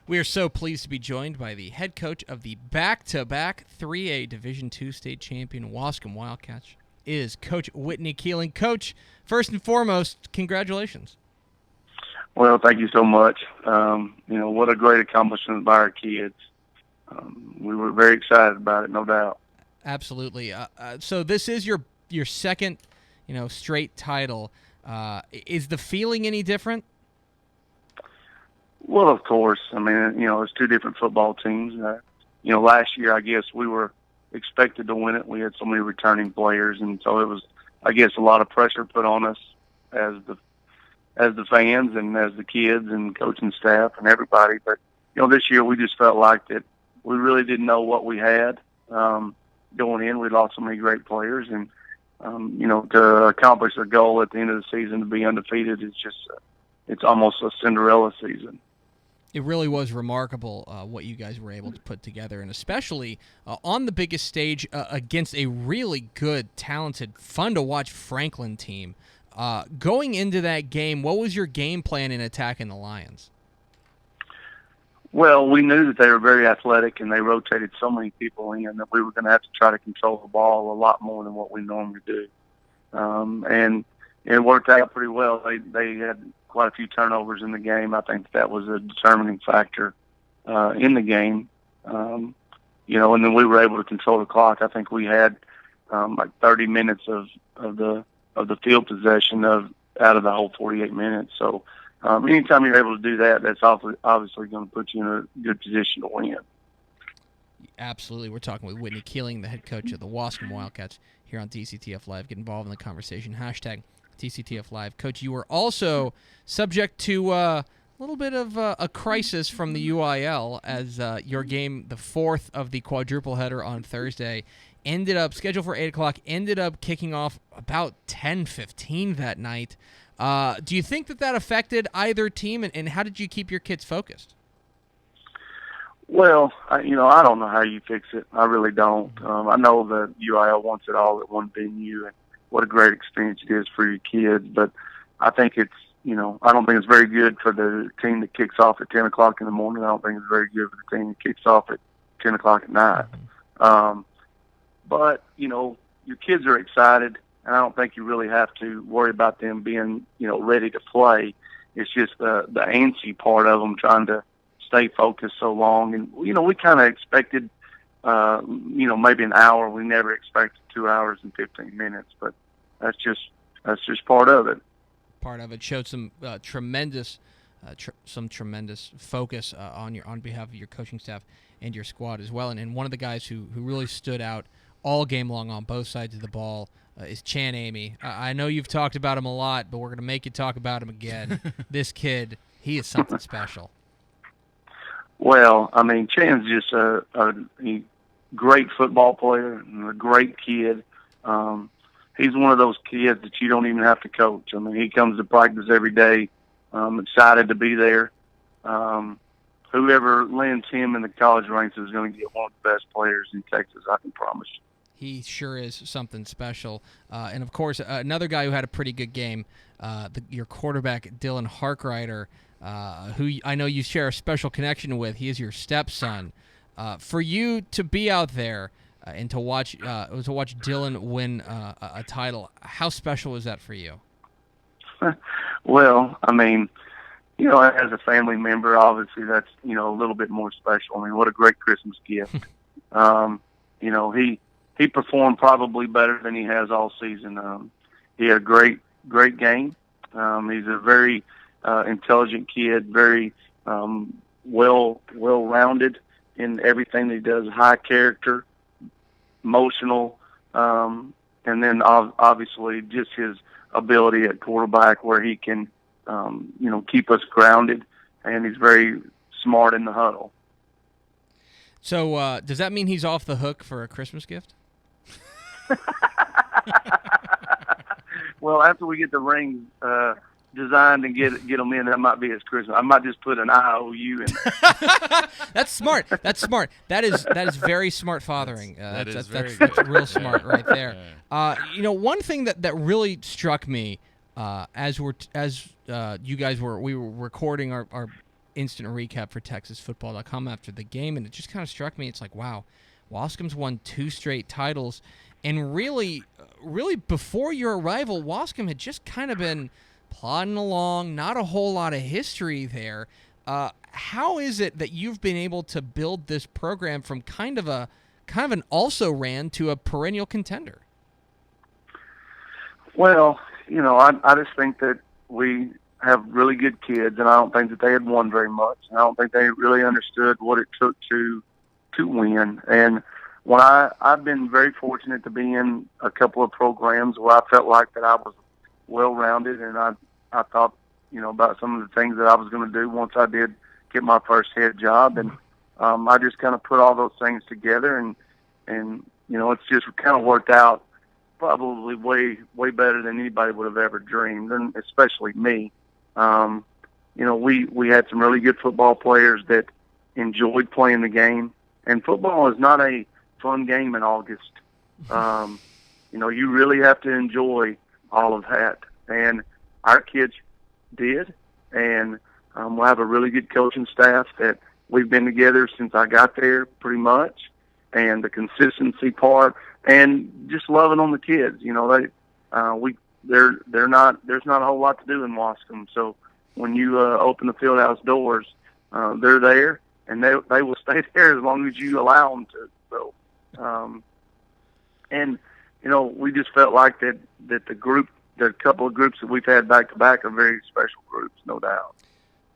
We are so pleased to be joined by the head coach of the back-to-back 3A Division II state champion Waskom Wildcats, is Coach Whitney Keeling. Coach, first and foremost, congratulations. Well, thank you so much. What a great accomplishment by our kids. We were very excited about it, no doubt. Absolutely. So this is your second, straight title. Is the feeling any different? Well, of course. I mean, it's two different football teams. Last year, I guess we were expected to win it. We had so many returning players, and so it was, I guess, a lot of pressure put on us as the fans and as the kids and coaching staff and everybody. But this year we just felt like that we really didn't know what we had going in. We lost so many great players, and to accomplish a goal at the end of the season to be undefeated is just it's almost a Cinderella season. It really was remarkable what you guys were able to put together, and especially on the biggest stage against a really good, talented, fun-to-watch Franklin team. Going into that game, what was your game plan in attacking the Lions? Well, we knew that they were very athletic, and they rotated so many people in that we were going to have to try to control the ball a lot more than what we normally do. And it worked out pretty well. They had quite a few turnovers in the game. I think that was a determining factor in the game. And then we were able to control the clock. I think we had like 30 minutes of the field possession out of the whole 48 minutes. So anytime you're able to do that, that's obviously going to put you in a good position to win. Absolutely. We're talking with Whitney Keeling, the head coach of the Waskom Wildcats, here on DCTF Live. Get involved in the conversation. Hashtag DCTF Live. Coach, you were also subject to a little bit of a crisis from the UIL as your game, the fourth of the quadruple header on Thursday, ended up, scheduled for 8 o'clock, ended up kicking off about 10:15 that night. Do you think that affected either team, and how did you keep your kids focused? Well, I don't know how you fix it. I really don't. I know that UIL wants it all at one venue, and what a great experience it is for your kids. But I think it's, I don't think it's very good for the team that kicks off at 10 o'clock in the morning. I don't think it's very good for the team that kicks off at 10 o'clock at night. But, your kids are excited, and I don't think you really have to worry about them being, ready to play. It's just the antsy part of them trying to stay focused so long. And, we kind of expected, maybe an hour. We never expected 2 hours and 15 minutes, but that's just part of it. Part of it showed some tremendous focus on behalf of your coaching staff and your squad as well. And one of the guys who really stood out all game long on both sides of the ball is Chan Amy. I know you've talked about him a lot, but we're going to make you talk about him again. This kid, he is something special. Well, I mean, Chan's just a great football player and a great kid. He's one of those kids that you don't even have to coach. I mean, he comes to practice every day, excited to be there. Whoever lands him in the college ranks is going to get one of the best players in Texas, I can promise you. He sure is something special. And, of course, another guy who had a pretty good game, your quarterback, Dylan Harkrider, who I know you share a special connection with. He is your stepson. For you to be out there and to watch Dylan win a title, how special was that for you? Well, I mean, as a family member, obviously that's, a little bit more special. I mean, what a great Christmas gift. He performed probably better than he has all season. He had a great game. He's a very intelligent kid, very well-rounded in everything that he does, high character, emotional, and then obviously just his ability at quarterback where he can, keep us grounded, and he's very smart in the huddle. So does that mean he's off the hook for a Christmas gift? Well, after we get the rings designed and get them in, that might be his Christmas. I might just put an IOU in there. That's smart. That is very smart fathering. That's real smart right there. One thing that really struck me as we were recording our instant recap for TexasFootball.com after the game, and it just kind of struck me. It's like, wow, Waskom's won 2 straight titles, and really before your arrival, Waskom had just kind of been plodding along, not a whole lot of history there. How is it that you've been able to build this program from kind of an also-ran to a perennial contender? Well, I just think that we have really good kids, and I don't think that they had won very much. I don't think they really understood what it took to win. And when I've been very fortunate to be in a couple of programs where I felt like that I was well-rounded, and I thought, about some of the things that I was going to do once I did get my first head job. And I just kind of put all those things together, and it's just kind of worked out probably way better than anybody would have ever dreamed, and especially me. We had some really good football players that enjoyed playing the game, and football is not a fun game in August. You really have to enjoy all of that, and our kids did, and we'll have a really good coaching staff that we've been together since I got there pretty much, and the consistency part, and just loving on the kids. There's not a whole lot to do in Waskom. So when you open the field house doors, they're there, and they will stay there as long as you allow them to. So, we just felt like that the couple of groups that we've had back to back are very special groups, no doubt.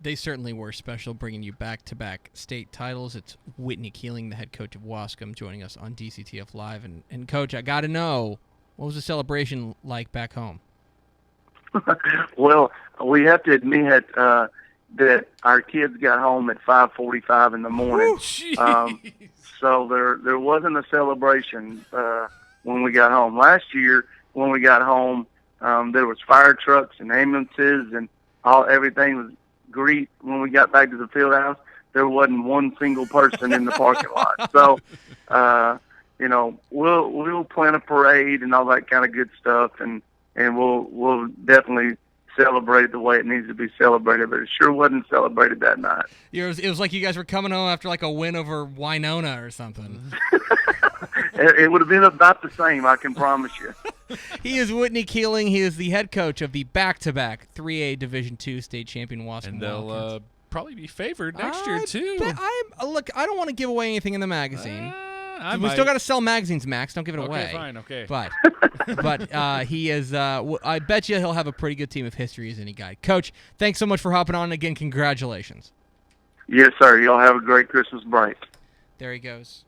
They certainly were special, bringing you back-to-back state titles. It's Whitney Keeling, the head coach of Waskom, joining us on DCTF Live. And Coach, I got to know, what was the celebration like back home? Well, we have to admit that our kids got home at 5:45 in the morning. So there wasn't a celebration when we got home. Last year, when we got home, there was fire trucks and ambulances, and everything was great. When we got back to the field house, there wasn't one single person in the parking lot. So, we'll plan a parade and all that kind of good stuff, and we'll definitely celebrate it the way it needs to be celebrated. But it sure wasn't celebrated that night. It was like you guys were coming home after like a win over Winona or something. It would have been about the same, I can promise you. He is Whitney Keeling. He is the head coach of the back-to-back 3A Division II state champion Waskom. And they'll probably be favored next year, too. Look, I don't want to give away anything in the magazine. We might. Still got to sell magazines, Max. Don't give it away. Okay, fine, okay. But he is, I bet you he'll have a pretty good team if history is any guide. Coach, thanks so much for hopping on. Again, congratulations. Yes, sir. Y'all have a great Christmas break. There he goes.